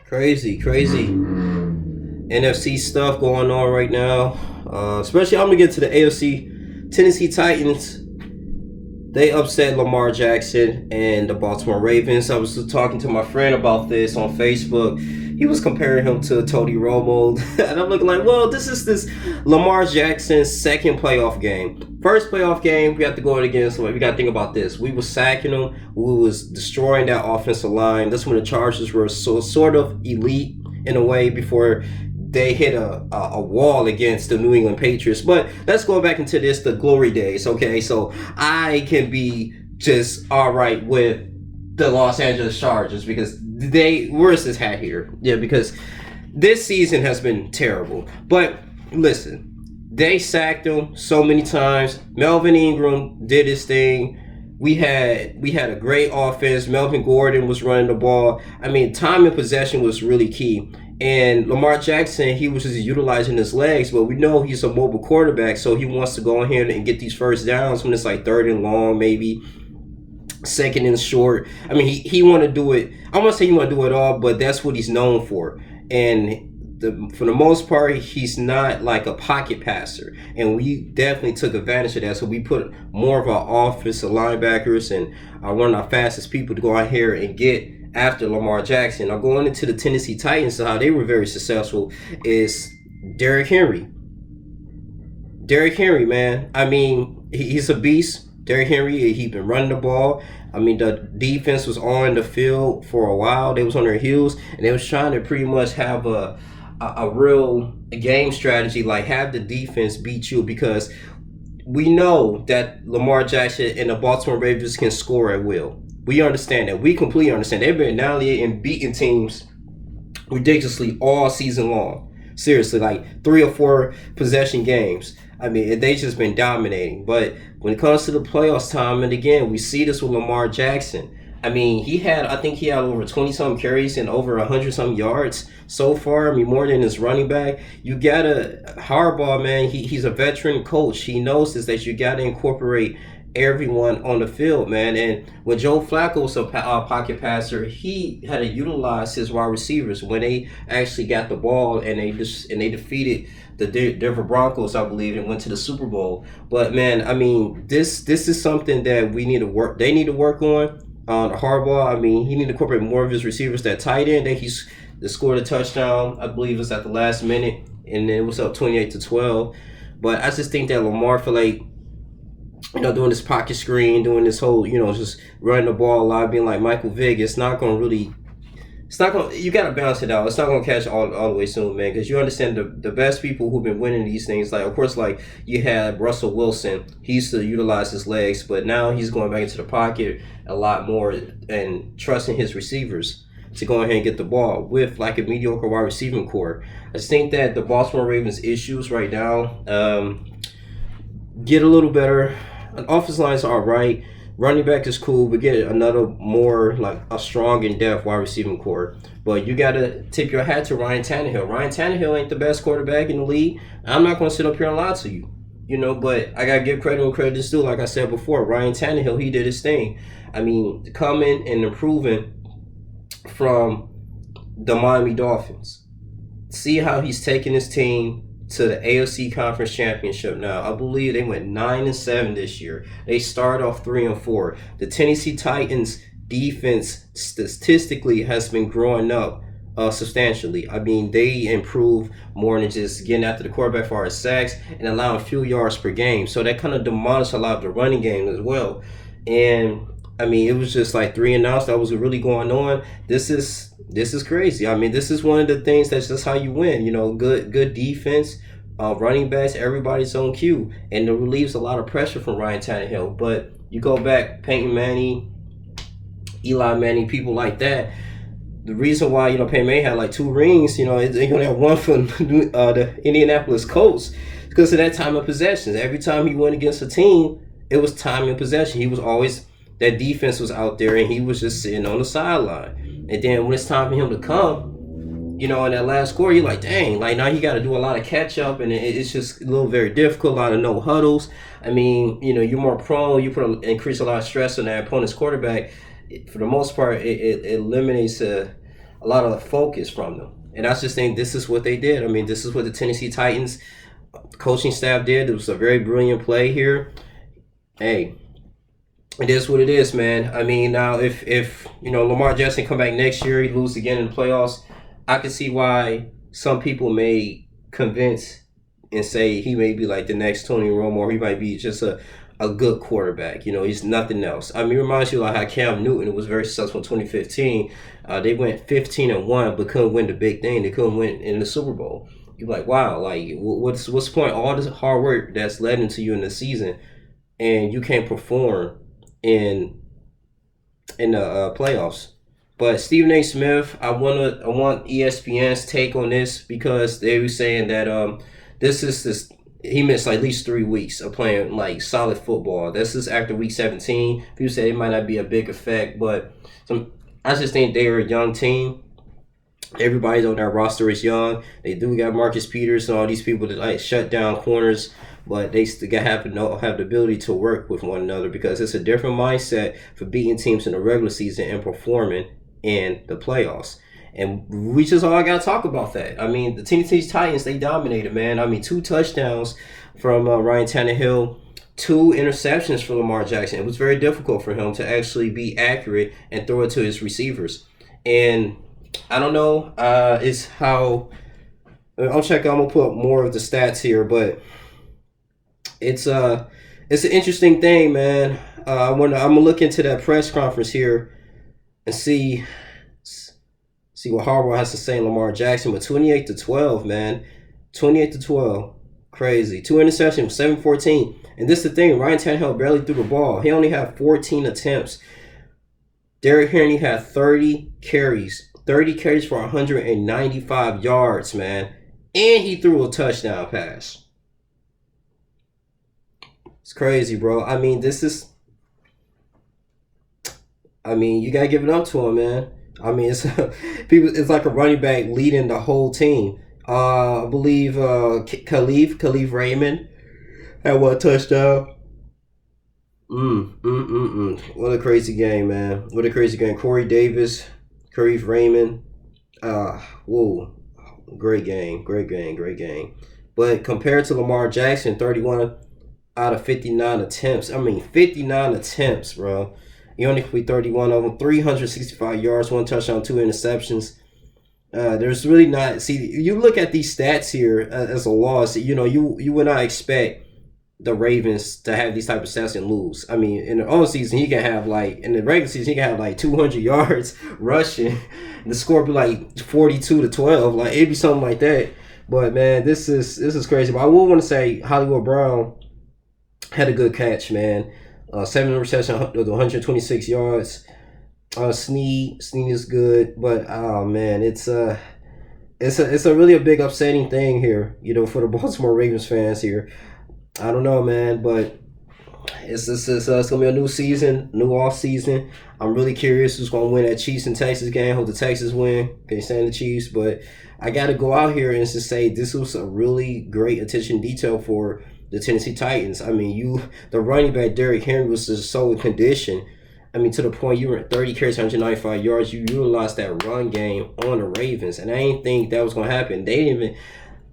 Crazy NFC stuff going on right now. Especially, I'm gonna get to the AFC. Tennessee Titans. They upset Lamar Jackson and the Baltimore Ravens. I was talking to my friend about this on Facebook. He was comparing him to Tony Romo, and I'm looking like, well, this Lamar Jackson's second playoff game. First playoff game, we have to go against. We got to think about this. We was sacking them. We was destroying that offensive line. That's when the Chargers were sort of elite in a way before they hit a wall against the New England Patriots. But let's go back into the glory days, okay? So I can be just all right with the Los Angeles Chargers because where's this hat here? Yeah, because this season has been terrible. But listen, they sacked him so many times. Melvin Ingram did his thing. We had a great offense. Melvin Gordon was running the ball. I mean, time and possession was really key. And Lamar Jackson, he was just utilizing his legs, but we know he's a mobile quarterback, so he wants to go in here and get these first downs when it's like third and long, maybe second and short. I mean, he want to do it. I want to say he want to do it all, but that's what he's known for. And for the most part, he's not like a pocket passer, and we definitely took advantage of that. So we put more of our offensive linebackers and one of our fastest people to go out here and get after Lamar Jackson. Now going into the Tennessee Titans, how they were very successful is Derrick Henry. Derrick Henry, man. I mean, he's a beast. Derrick Henry, he's been running the ball. I mean, the defense was on the field for a while. They was on their heels, and they was trying to pretty much have a real game strategy, like have the defense beat you, because we know that Lamar Jackson and the Baltimore Ravens can score at will. We understand that. We completely understand. They've been annihilating and beating teams ridiculously all season long. Seriously, like 3 or 4 possession games. I mean, they just been dominating. But when it comes to the playoffs time, and again, we see this with Lamar Jackson. I mean, I think he had over 20-something carries and over 100-something yards so far. I mean, more than his running back. You got Harbaugh, man. He's a veteran coach. He knows this, that you got to incorporate everyone on the field, man. And when Joe Flacco was a pocket passer, he had to utilize his wide receivers when they actually got the ball and they defeated the Denver Broncos, I believe, and went to the Super Bowl. But man, I mean, this is something that we need to work. They need to work on. Harbaugh, I mean, he need to incorporate more of his receivers. That tight end that he's scored a touchdown, I believe, was at the last minute, and it was up 28-12. But I just think that Lamar, for like, doing this pocket screen, doing this whole, just running the ball a lot, being like Michael Vick, you got to balance it out. It's not going to catch all the way soon, man, because you understand the best people who've been winning these things, like, of course, like, you had Russell Wilson. He used to utilize his legs, but now he's going back into the pocket a lot more and trusting his receivers to go ahead and get the ball with, like, a mediocre wide receiving core. I just think that the Baltimore Ravens' issues right now get a little better. An offensive line's all right. Running back is cool, but get another more like a strong in depth wide receiving core. But you got to tip your hat to Ryan Tannehill. Ryan Tannehill ain't the best quarterback in the league. I'm not going to sit up here and lie to you, but I got to give credit when credit is due. Like I said before, Ryan Tannehill, he did his thing. I mean, coming and improving from the Miami Dolphins. See how he's taking his team to the AFC Conference Championship now. I believe they went 9-7 this year. They started off 3-4. The Tennessee Titans defense statistically has been growing up substantially. I mean, they improve more than just getting after the quarterback for our sacks and allowing a few yards per game. So that kind of demolished a lot of the running game as well. And I mean, it was just like 3-0. That was really going on. This is crazy. I mean, this is one of the things that's just how you win. Good defense, running backs, everybody's on cue, and it relieves a lot of pressure from Ryan Tannehill. But you go back, Peyton Manning, Eli Manning, people like that. The reason why Peyton Manning had like 2 rings, he only had one from the Indianapolis Colts, because of that time of possessions. Every time he went against a team, it was time and possession. He was always, that defense was out there, and he was just sitting on the sideline. And then when it's time for him to come, in that last quarter, you're like, dang, like now he got to do a lot of catch up, and it's just a little very difficult, a lot of no huddles. I mean, you're more prone, increase a lot of stress on that opponent's quarterback. For the most part, it eliminates a lot of focus from them. And I just think this is what they did. I mean, this is what the Tennessee Titans coaching staff did. It was a very brilliant play here. Hey, it is what it is, man. I mean, now if Lamar Jackson come back next year, he lose again in the playoffs, I can see why some people may convince and say he may be like the next Tony Romo, or he might be just a good quarterback. He's nothing else. I mean, it reminds you like how Cam Newton was very successful in 2015. They went 15-1, but couldn't win the big thing. They couldn't win in the Super Bowl. You're like, wow, like what's the point? All this hard work that's led into you in the season, and you can't perform in the playoffs. But Stephen A. Smith, I want ESPN's take on this, because they were saying that this he missed like at least 3 weeks of playing like solid football. This is after week 17. People say it might not be a big effect, but I just think they're a young team. Everybody on that roster is young. They do got Marcus Peters and all these people that like shut down corners, but they still have the ability to work with one another, because it's a different mindset for beating teams in the regular season and performing in the playoffs. And we just all got to talk about that. I mean, the Tennessee Titans, they dominated, man. I mean, 2 touchdowns from Ryan Tannehill, 2 interceptions for Lamar Jackson. It was very difficult for him to actually be accurate and throw it to his receivers. And I don't know, it's how I'm gonna put up more of the stats here, but it's an interesting thing, man. I'm gonna look into that press conference here and see what Harbaugh has to say in Lamar Jackson. But 28-12, man, 28-12, crazy. 2 interceptions, 7-14, and this is the thing. Ryan Tannehill barely threw the ball. He only had 14 attempts. Derrick Henry had 30 carries for 195 yards, man, and he threw a touchdown pass. It's crazy, bro. I mean, you gotta give it up to him, man. I mean, it's like a running back leading the whole team. I believe Khalif Raymond had 1 touchdown. What a crazy game, man. What a crazy game. Corey Davis, Khalif Raymond. Whoa. Great game. But compared to Lamar Jackson, 31 out of 59 attempts. I mean, 59 attempts, bro. He only completed 31 of them, 365 yards, 1 touchdown, 2 interceptions. There's really not. See, you look at these stats here as a loss. You would not expect the Ravens to have these type of stats and lose. I mean, in the off season, he can have in the regular season, he can have 200 yards rushing. The score be 42-12. Like, it'd be something like that. But man, this is crazy. But I will want to say Hollywood Brown had a good catch, man. 7 reception with 126 yards. Snead is good, but oh man, it's a really a big upsetting thing here, for the Baltimore Ravens fans here. I don't know, man, but it's gonna be a new season, new off season. I'm really curious who's gonna win that Chiefs and Texas game. Hope the Texans win. Can't stand the Chiefs, but I gotta go out here and just say this was a really great attention detail for the Tennessee Titans. I mean, the running back Derrick Henry was just so in condition. I mean, to the point you were at 30 carries, 195 yards. You utilized that run game on the Ravens, and I didn't think that was gonna happen. Tannehill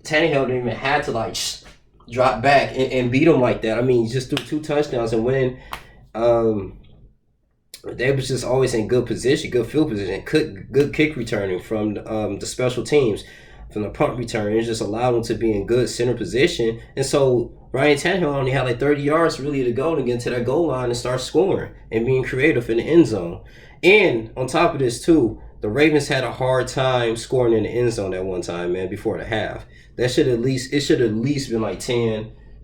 didn't even have to drop back and beat them like that. I mean, just threw 2 touchdowns and win. They was just always in good position, good field position, good kick returning from the special teams, from the punt return. It just allowed them to be in good center position. And so Ryan Tannehill only had 30 yards really to go to get to that goal line and start scoring and being creative in the end zone. And on top of this too, the Ravens had a hard time scoring in the end zone at one time, man, before the half. It should at least been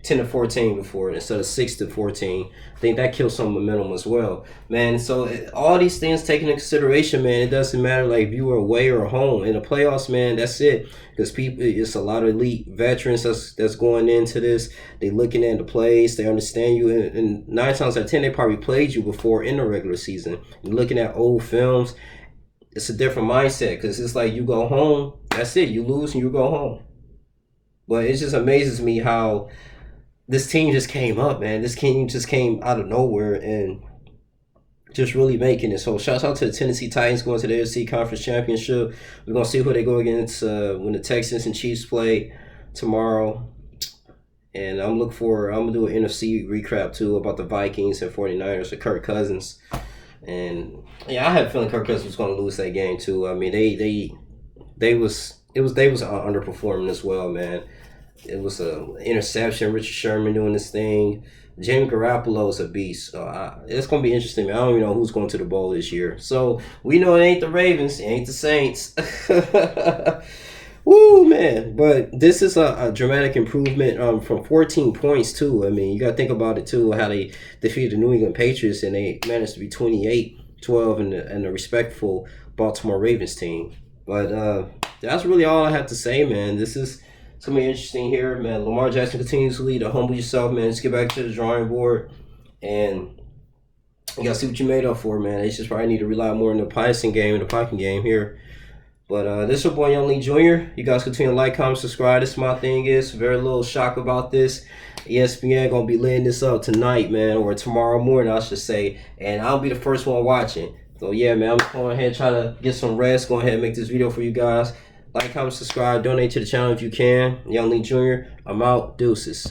10-14 before, instead of 6-14. I think that kills some momentum as well, man. So all these things taken into consideration, man, it doesn't matter if you were away or home in the playoffs, man. That's it, because it's a lot of elite veterans that's going into this. They looking at the plays, they understand you, and 9 times out of 10 they probably played you before in the regular season. You're looking at old films. It's a different mindset, because it's like you go home, that's it, you lose and you go home. But it just amazes me how this team just came up, man. This team just came out of nowhere, and just really making it. So shout out to the Tennessee Titans going to the AFC Conference Championship. We're gonna see who they go against when the Texans and Chiefs play tomorrow. And I'm gonna do an NFC recap too about the Vikings and 49ers with Kirk Cousins. And yeah, I had a feeling Kirk Cousins was gonna lose that game too. I mean they was underperforming as well, man. It was a interception. Richard Sherman doing this thing. Jamie Garoppolo is a beast. So it's going to be interesting, man. I don't even know who's going to the bowl this year. So we know it ain't the Ravens. It ain't the Saints. Woo, man. But this is a dramatic improvement from 14 points, too. I mean, you got to think about it, too, how they defeated the New England Patriots, and they managed to be 28-12 in the respectful Baltimore Ravens team. But that's really all I have to say, man. This is something interesting here, man. Lamar Jackson continues to lead. Humble yourself, man. Just get back to the drawing board, and you gotta see what you made up for, man. They just probably need to rely more on the passing game and the pocket game here. But this is your boy Young Lee Jr. You guys continue to like, comment, subscribe. This is my thing. Is very little shock about this. ESPN gonna be laying this up tonight, man, or tomorrow morning, I should say. And I'll be the first one watching. So yeah, man, I'm going ahead and try to get some rest. Go ahead and make this video for you guys. Like, comment, subscribe, donate to the channel if you can. Young Lee Jr. I'm out. Deuces.